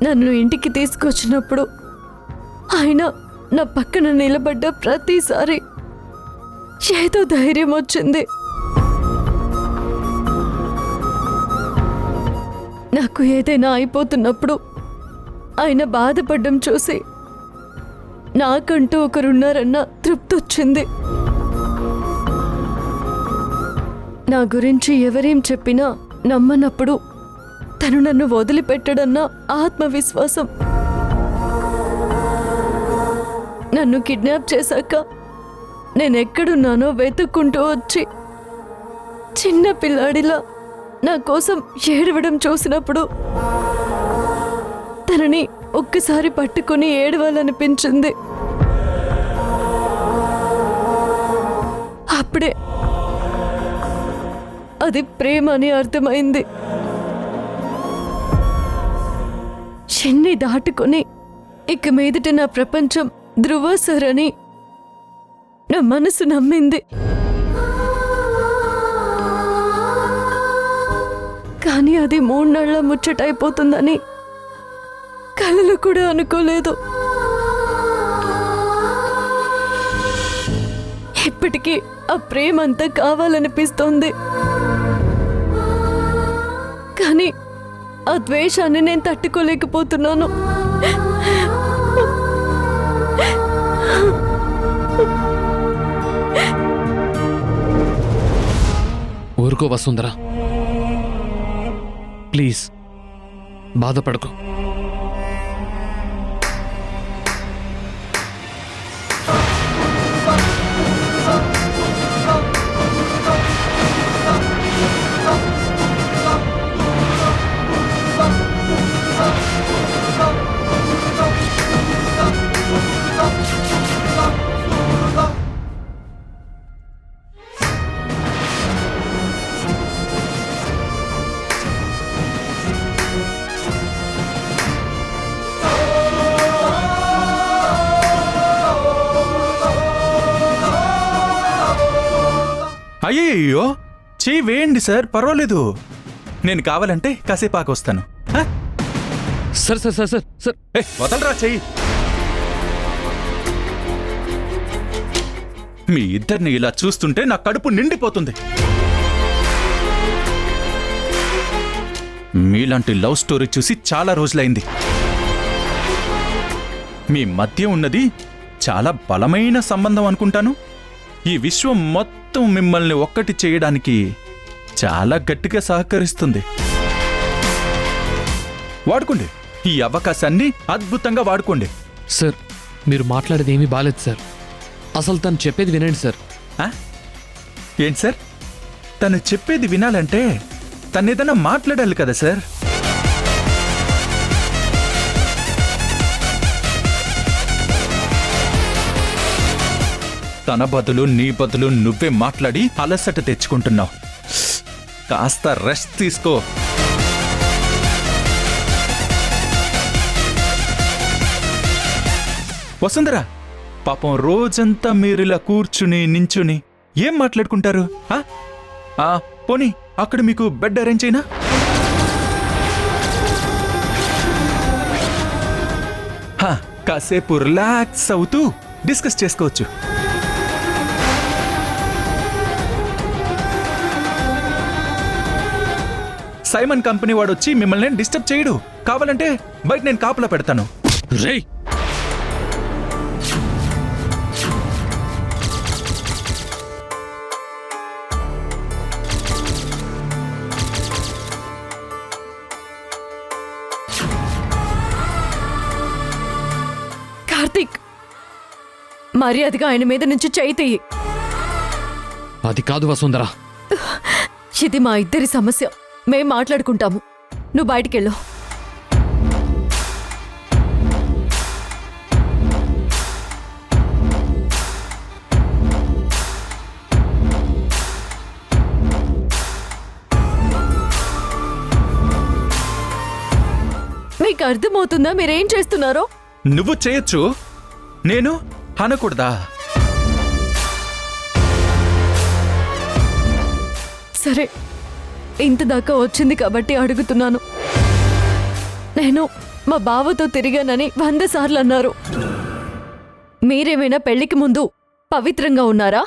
నన్ను ఇంటికి తీసుకొచ్చినప్పుడు ఆయన నా పక్కన నిలబడ్డ ప్రతిసారి ఏదో ధైర్యం వచ్చింది. నాకు ఏదైనా అయిపోతున్నప్పుడు ఆయన బాధపడ్డం చూసి నాకంటూ ఒకరున్నారన్న తృప్తి వచ్చింది. నా గురించి ఎవరేం చెప్పినా నమ్మనప్పుడు తను నన్ను వదిలిపెట్టడన్న ఆత్మవిశ్వాసం. నన్ను కిడ్నాప్ చేశాక నేనెక్కడున్నానో వెతుక్కుంటూ వచ్చి చిన్న పిల్లాడిలా నా కోసం ఏడవడం చూసినప్పుడు తనని ఒక్కసారి పట్టుకుని ఏడవాలనిపించింది. అప్పుడే అది ప్రేమ అని అర్థమైంది. చిన్ని దాటుకుని ఇక మీదట నా ప్రపంచం ధ్రువ సార్ అని నా మనసు నమ్మింది. కానీ అది 3 నెలల ముచ్చటైపోతుందని కలలు కూడా అనుకోలేదు. ఇప్పటికీ ఆ ప్రేమ అంతా కావాలనిపిస్తోంది. కానీ ఆ ద్వేషాన్ని నేను తట్టుకోలేకపోతున్నాను. ఊరుకో వసుంధర, ప్లీజ్ బాధపడకు. అయ్యయ్యో, చెయ్యి వేయండి సార్, పర్వాలేదు. నేను కావాలంటే కాసేపు ఆకొస్తాను. Sir sir sir sir sir వదలరా చెయ్యి. మీ ఇద్దరిని ఇలా చూస్తుంటే నా కడుపు నిండిపోతుంది. మీలాంటి లవ్ స్టోరీ చూసి చాలా రోజులైంది. మీ మధ్య ఉన్నది చాలా బలమైన సంబంధం అనుకుంటాను. ఈ విశ్వం మొత్తం మిమ్మల్ని ఒక్కటి చేయడానికి చాలా గట్టిగా సహకరిస్తుంది. వాడుకోండి, ఈ అవకాశాన్ని అద్భుతంగా వాడుకోండి. సార్, మీరు మాట్లాడేది ఏమీ బాలేదు సార్. అసలు తను చెప్పేది వినండి సార్. ఏంటి సార్, తను చెప్పేది వినాలంటే తను ఏదైనా మాట్లాడాలి కదా సార్. తన బదులు నీ బదులు నువ్వే మాట్లాడి అలసట తెచ్చుకుంటున్నావు. కాస్త రెస్ట్ తీసుకో. వసుంధర, పాపం రోజంతా మీరిలా కూర్చుని నించుని ఏం మాట్లాడుకుంటారు? పోనీ అక్కడ మీకు బెడ్ అరేంజ్ అయినా? కాసేపు రిలాక్స్ అవుతూ డిస్కస్ చేసుకోవచ్చు. సైమన్ కంపెనీ వాడు వచ్చి మిమ్మల్ని డిస్టర్బ్ చేయడు. కావాలంటే బయట నేను కాపులా పెడతాను. రేయ్, కార్తీక్, మర్యాదగా ఆయన మీద నుంచి చేయి తీయి. అది కాదు వసుంధర. ఇది మా ఇద్దరి సమస్య, మేం మాట్లాడుకుంటాము. నువ్వు బయటికెళ్ళు. మీకు అర్థమవుతుందా మీరేం చేస్తున్నారో? నువ్వు చేయొచ్చు, నేను అనకూడదా? సరే, ఇంత దాకా వచ్చింది కాబట్టి అడుగుతున్నాను. నేను మా బావతో తిరిగానని 100 సార్లు అన్నారు. మీరేమైనా పెళ్లికి ముందు పవిత్రంగా ఉన్నారా?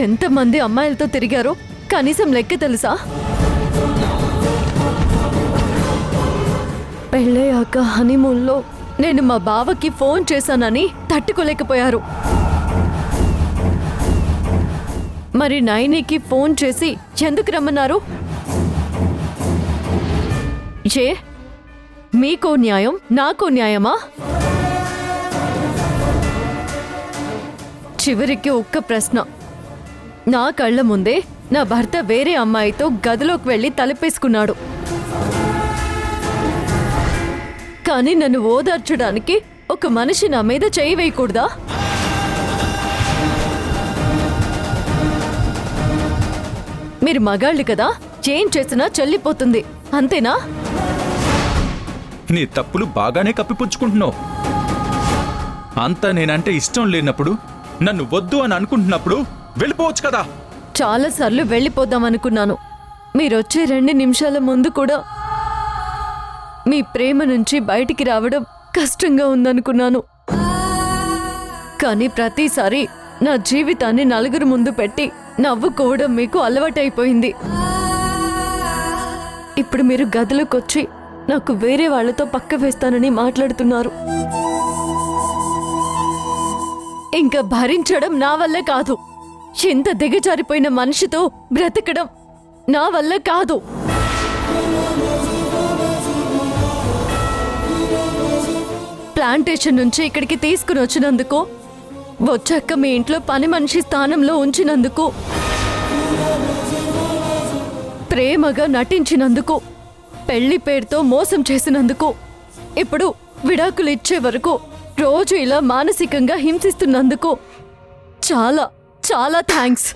ఎంతమంది అమ్మాయిలతో తిరిగారో కనీసం లెక్క తెలుసా? పెళ్ళయ్యాక హనీమూన్లో నేను మా బావకి ఫోన్ చేశానని తట్టుకోలేకపోయారు. మరి నైనికి ఫోన్ చేసి ఎందుకు రమ్మన్నారు? ఏ మీకో న్యాయం, నాకో న్యాయమా? చివరికి ఒక్క ప్రశ్న. నా కళ్ళ ముందే నా భర్త వేరే అమ్మాయితో గదిలోకి వెళ్ళి తలపేసుకున్నాడు. కానీ నన్ను ఓదార్చడానికి ఒక మనిషి నా మీద చేయి వేయకూడదా? మీరు మగాళ్ళు కదా, ఏం చేసినా చెల్లిపోతుంది, అంతేనా? నీ తప్పులు బాగానే కప్పిపుచ్చుకుంటున్నావు. అంతా నేనంటే ఇష్టం లేనప్పుడు, నన్ను వద్దు అని అనుకుంటున్నప్పుడు వెళ్ళిపోవచ్చు కదా. చాలాసార్లు వెళ్ళిపోదామనుకున్నాను. మీరొచ్చే 2 నిమిషాల ముందు కూడా మీ ప్రేమ నుంచి బయటికి రావడం కష్టంగా ఉందనుకున్నాను. కానీ ప్రతిసారి నా జీవితాన్ని నలుగురు ముందు పెట్టి నవ్వుకోవడం మీకు అలవాటైపోయింది. ఇప్పుడు మీరు గదిలోకొచ్చి నాకు వేరే వాళ్లతో పక్క వేస్తానని మాట్లాడుతున్నారు. ఇంకా భరించడం నా వల్ల కాదు. ఎంత దిగజారిపోయిన మనిషితో బ్రతకడం నా వల్ల కాదు. ప్లాంటేషన్ నుంచి ఇక్కడికి తీసుకుని వచ్చినందుకు, వచ్చాక మీ ఇంట్లో పని మనిషి స్థానంలో ఉంచినందుకు, ప్రేమగా నటించినందుకు, పెళ్లి పేరుతో మోసం చేసినందుకు, ఇప్పుడు విడాకులు ఇచ్చే వరకు రోజు ఇలా మానసికంగా హింసిస్తున్నందుకు చాలా చాలా థ్యాంక్స్.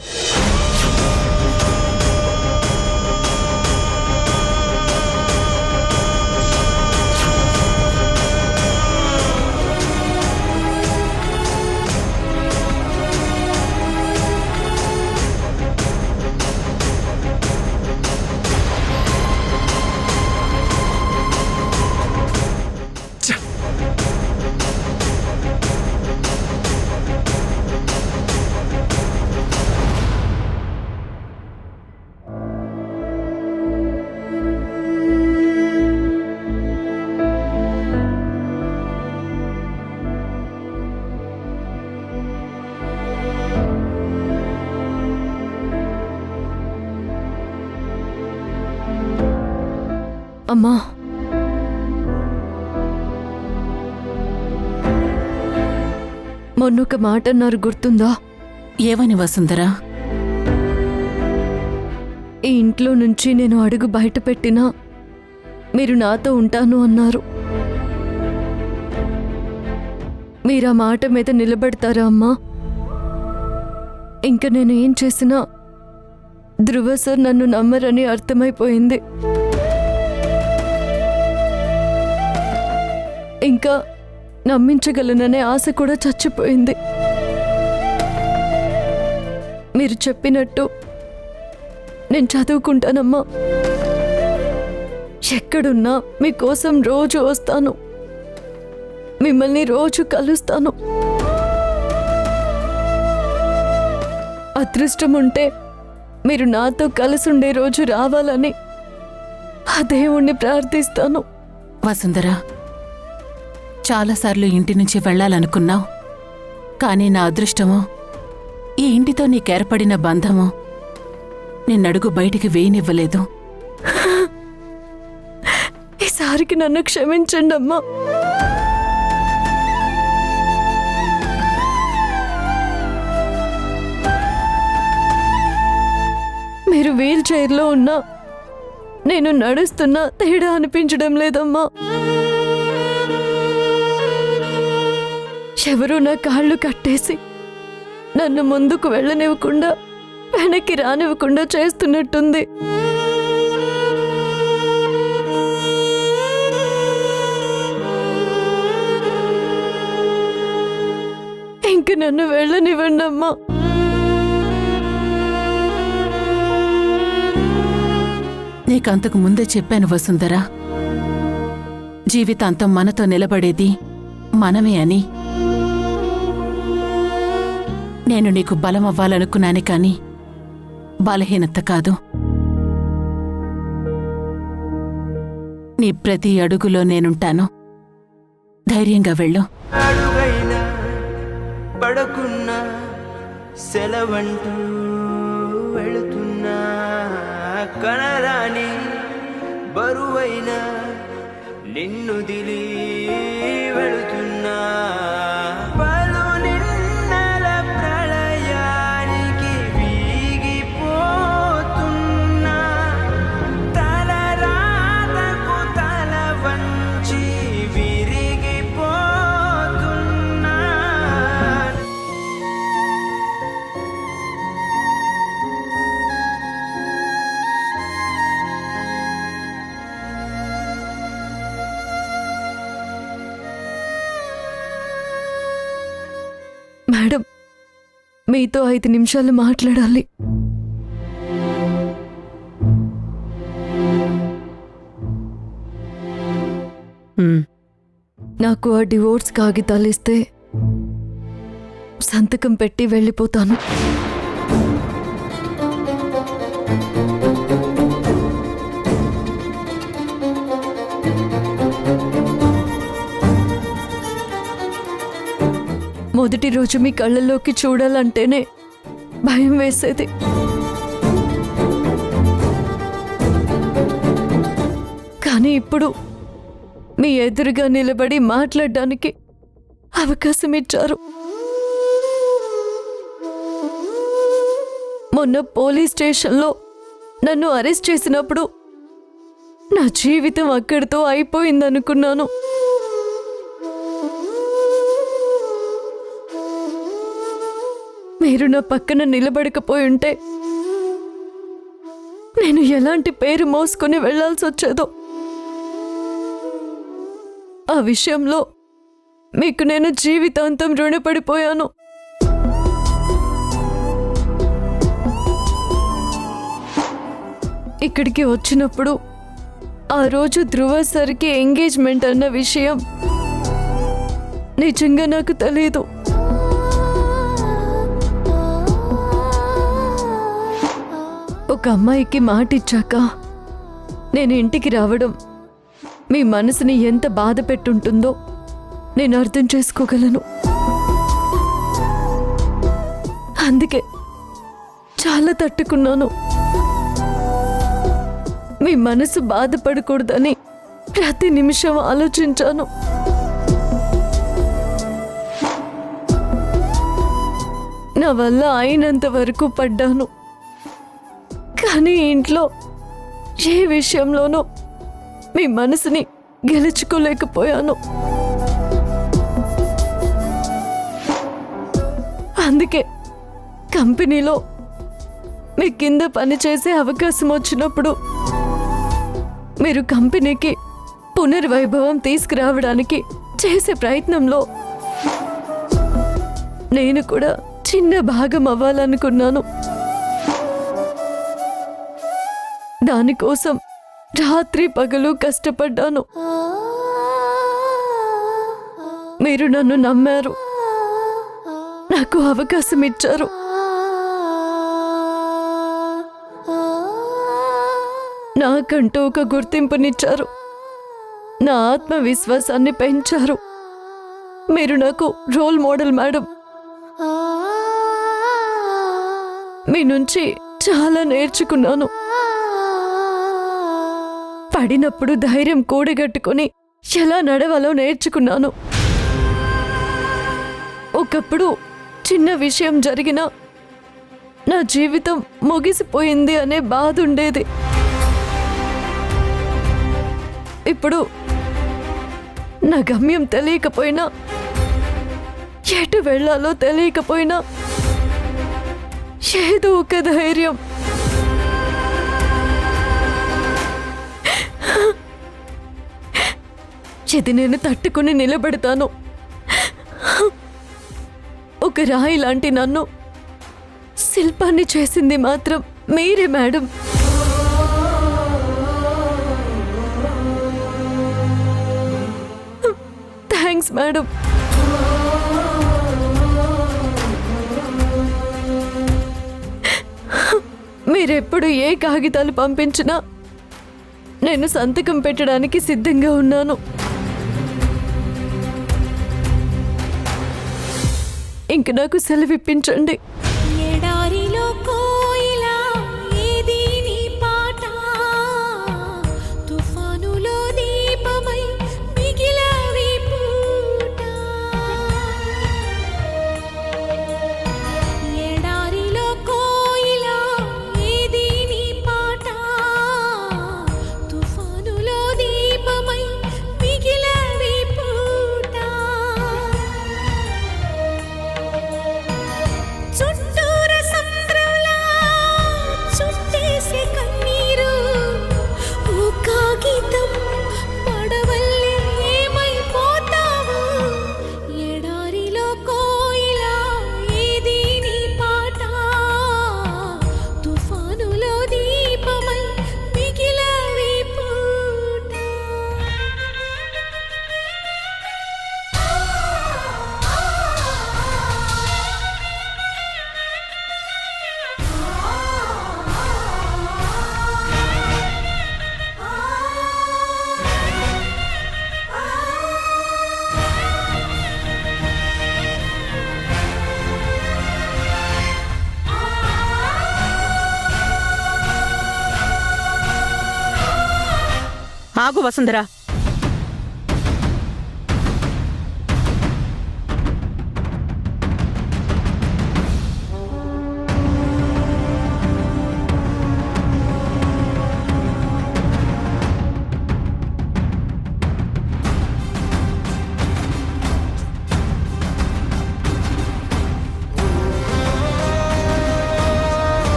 అమ్మా, మొన్నొక మాట అన్నారు, గుర్తుందా? ఏవని వసుంధరా? ఈ ఇంట్లో నుంచి నేను అడుగు బయట పెట్టినా మీరు నాతో ఉంటాను అన్నారు. మీరు ఆ మాట మీద నిలబడతారా అమ్మా? ఇంకా నేను ఏం చేసినా ధ్రువ సార్ నన్ను నమ్మరని అర్థమైపోయింది. ఇంకా నమ్మించగలననే ఆశ కూడా చచ్చిపోయింది. మీరు చెప్పినట్టు నేను చదువుకుంటానమ్మా. ఎక్కడున్నా మీకోసం రోజు వస్తాను, మిమ్మల్ని రోజు కలుస్తాను. అదృష్టం ఉంటే మీరు నాతో కలిసి ఉండే రోజు రావాలని ఆ దేవుణ్ణి ప్రార్థిస్తాను. వసుంధరా, చాలాసార్లు ఇంటి నుంచి వెళ్లాలనుకున్నావు. కానీ నా అదృష్టమో, ఈ ఇంటితో నీకేర్పడిన బంధమో నిన్నడుగు బయటికి వేయనివ్వలేదు. ఈసారికి నన్ను క్షమించండి అమ్మా. మీరు వీల్ చైర్లో ఉన్నా, నేను నడుస్తున్నా తేడా అనిపించడం లేదమ్మా. ఎవరూ నా కాళ్ళు కట్టేసి నన్ను ముందుకు వెళ్ళనివ్వకుండా, వెనక్కి రానివ్వకుండా చేస్తున్నట్టుంది. ఇంక నన్ను వెళ్ళనివ్వండి అమ్మా. నీకంతకు ముందే చెప్పాను వసుంధరా, జీవితాంతం మనతో నిలబడేది మనమే అని. నేను నీకు బలం అవ్వాలనుకున్నానే కాని బలహీనత కాదు. నీ ప్రతి అడుగులో నేనుంటాను. ధైర్యంగా వెళ్ళు. అడుగైనా పడకున్నా సెలవంటూ వెళుతున్నా, కనరాని బరువైన నిన్ను దిలి వెళుతున్నా. పలు నిన్నల ప్రళయానికి వీగిపోతున్నా, తల రాతకు తల వంచి విరిగిపోతున్నా. మేడం, మీతో 5 నిమిషాలు మాట్లాడాలి. నాకు ఆ డివోర్స్ కాగితాలు ఇస్తే సంతకం పెట్టి వెళ్ళిపోతాను. మొదటి రోజు మీ కళ్ళల్లోకి చూడాలంటేనే భయం వేసేది. కానీ ఇప్పుడు మీ ఎదురుగా నిలబడి మాట్లాడడానికి అవకాశం ఇచ్చారు. మొన్న పోలీస్ స్టేషన్లో నన్ను అరెస్ట్ చేసినప్పుడు నా జీవితం అక్కడితో అయిపోయిందనుకున్నాను. మీరు నా పక్కన నిలబడకపోయి ఉంటే నేను ఎలాంటి పేరు మోసుకొని వెళ్లాల్సి వచ్చేదో. ఆ విషయంలో మీకు నేను జీవితాంతం రుణపడిపోయాను. ఇక్కడికి వచ్చినప్పుడు ఆ రోజు ధ్రువ సరికి ఎంగేజ్మెంట్ అన్న విషయం నిజంగా నాకు తెలియదు. ఒక అమ్మాయికి మాట ఇచ్చాక నేను ఇంటికి రావడం మీ మనసుని ఎంత బాధ పెట్టుంటుందో నేను అర్థం చేసుకోగలను. అందుకే చాలా తట్టుకున్నాను. మీ మనసు బాధపడకూడదని ప్రతి నిమిషం ఆలోచించాను. నా వల్ల అయినంత వరకు పడ్డాను. కానీ ఇంట్లో ఏ విషయంలోనూ మీ మనసుని గెలుచుకోలేకపోయాను. అందుకే కంపెనీలో మీ కింద పనిచేసే అవకాశం వచ్చినప్పుడు మీరు కంపెనీకి పునర్వైభవం తీసుకురావడానికి చేసే ప్రయత్నంలో నేను కూడా చిన్న భాగం అవ్వాలనుకున్నాను. దానికోసం రాత్రి పగలు కష్టపడ్డాను. మీరు నన్ను నమ్మారు, నాకు అవకాశం ఇచ్చారు. నాకంటూ ఒక గుర్తింపునిచ్చారు. నా ఆత్మవిశ్వాసాన్ని పెంచారు. మీరు నాకు రోల్ మోడల్ మేడం. మీ నుంచి చాలా నేర్చుకున్నాను. పడినప్పుడు ధైర్యం కూడగట్టుకుని ఎలా నడవాలో నేర్చుకున్నాను. ఒకప్పుడు చిన్న విషయం జరిగినా నా జీవితం ముగిసిపోయింది అనే బాధ ఉండేది. ఇప్పుడు నా గమ్యం తెలియకపోయినా, ఎటు వెళ్ళాలో తెలియకపోయినా ఏదో ఒక ధైర్యం. ఇది నేను తట్టుకుని నిలబడతాను. ఒక ఒక రాయి లాంటి నన్ను శిల్పాన్ని చేసింది మాత్రం మీరే మేడం. Thanks madam. మీరెప్పుడు ఏ కాగితాలు పంపించినా నేను సంతకం పెట్టడానికి సిద్ధంగా ఉన్నాను. ఇంక నాకు సెలవిప్పించండి. ఎడారిలో కోయిలా ఏది నీ పాట, తుఫానులో దీపమై మిగిలావి పూట. ఎడారిలో కోయిలా ఏది నీ పాట, తుఫానులో దీపమై మిగిలావి పూట. చుట్టూర సంద్రంలా చుట్టేసే కన్నీరు, ఓ కాగితం పడవల్లే ఏమైపోతావు. ఎడారిలో కోయిలా ఏది నీ పాట, తుఫానులో దీపమై మిగిలావి పూట. ఆగు వసుంధరా.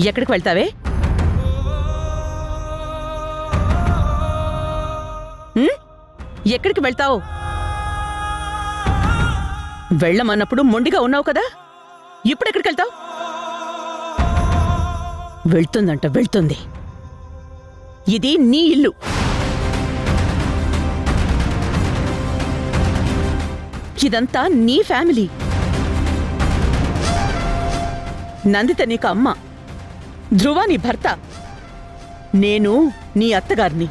ఎక్కడికి వెళ్తావే? ఎక్కడికి వెళ్తావు? వెళ్ళమన్నప్పుడు మొండిగా ఉన్నావు కదా, ఇప్పుడెక్కడికి వెళ్తావు? వెళ్తుందంట, వెళ్తుంది. ఇది నీ ఇల్లు. ఇదంతా నీ ఫ్యామిలీ. నందిత నీకు అమ్మ, ధ్రువ నీ భర్త, నేను నీ అత్తగారిని.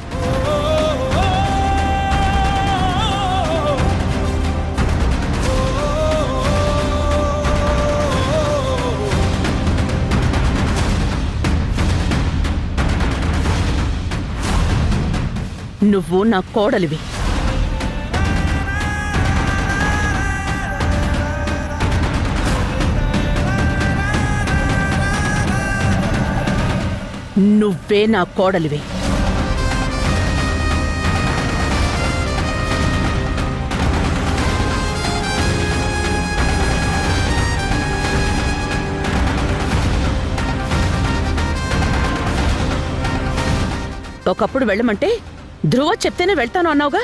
నువ్వు నా కోడలివి. నువ్వే నా కోడలివి. ఒకప్పుడు వెళ్ళమంటే ధ్రువ చెప్తేనే వెళ్తాను అన్నావుగా,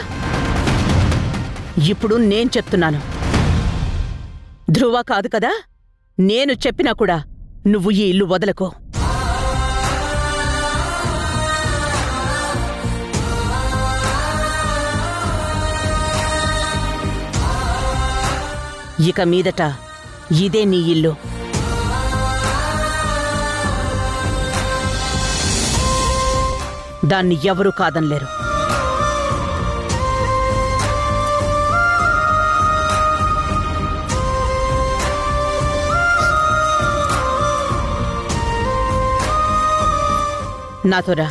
ఇప్పుడు నేను చెప్తున్నాను. ధ్రువ కాదు కదా, నేను చెప్పినా కూడా నువ్వు ఈ ఇల్లు వదలకు. ఇక మీదట ఇదే నీ ఇల్లు. దాన్ని ఎవరూ కాదనలేరు. నాతో రా.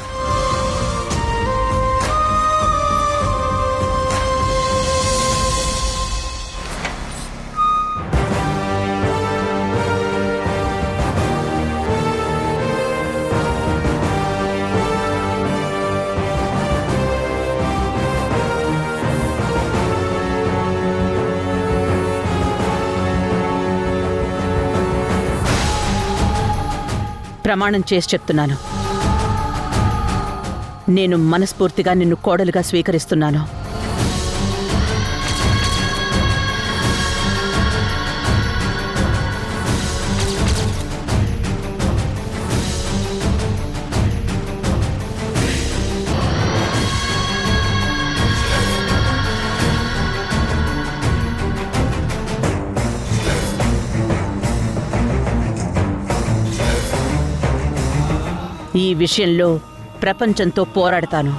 ప్రమాణం చేసి చెప్తున్నాను, నేను మనస్ఫూర్తిగా నిన్ను కోడలుగా స్వీకరిస్తున్నాను. ఈ విషయంలో ప్రపంచంతో పోరాడతాను.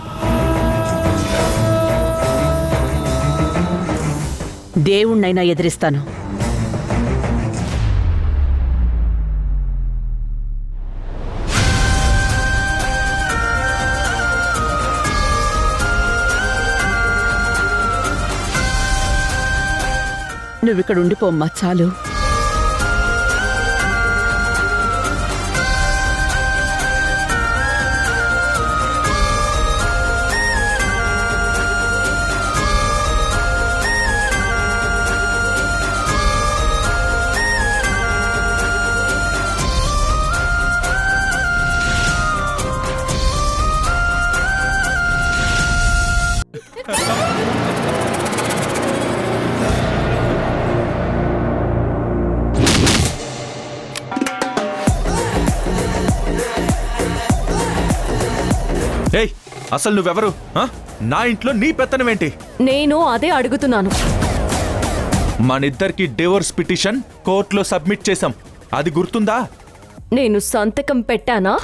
దేవుణ్ణైనా ఎదిరిస్తాను. నువ్విక్కడ ఉండిపోమ్మా, చాలు. ఏయ్, అసలు నువ్వెవరు? ఆ? నా ఇంట్లో నీ పెత్తనమేంటి? నేను అదే అడుగుతున్నాను. మనిద్దరికి డివోర్స్ పిటిషన్ కోర్టులో సబ్మిట్ చేశాం. అది గుర్తుందా? నేను సంతకం పెట్టానా?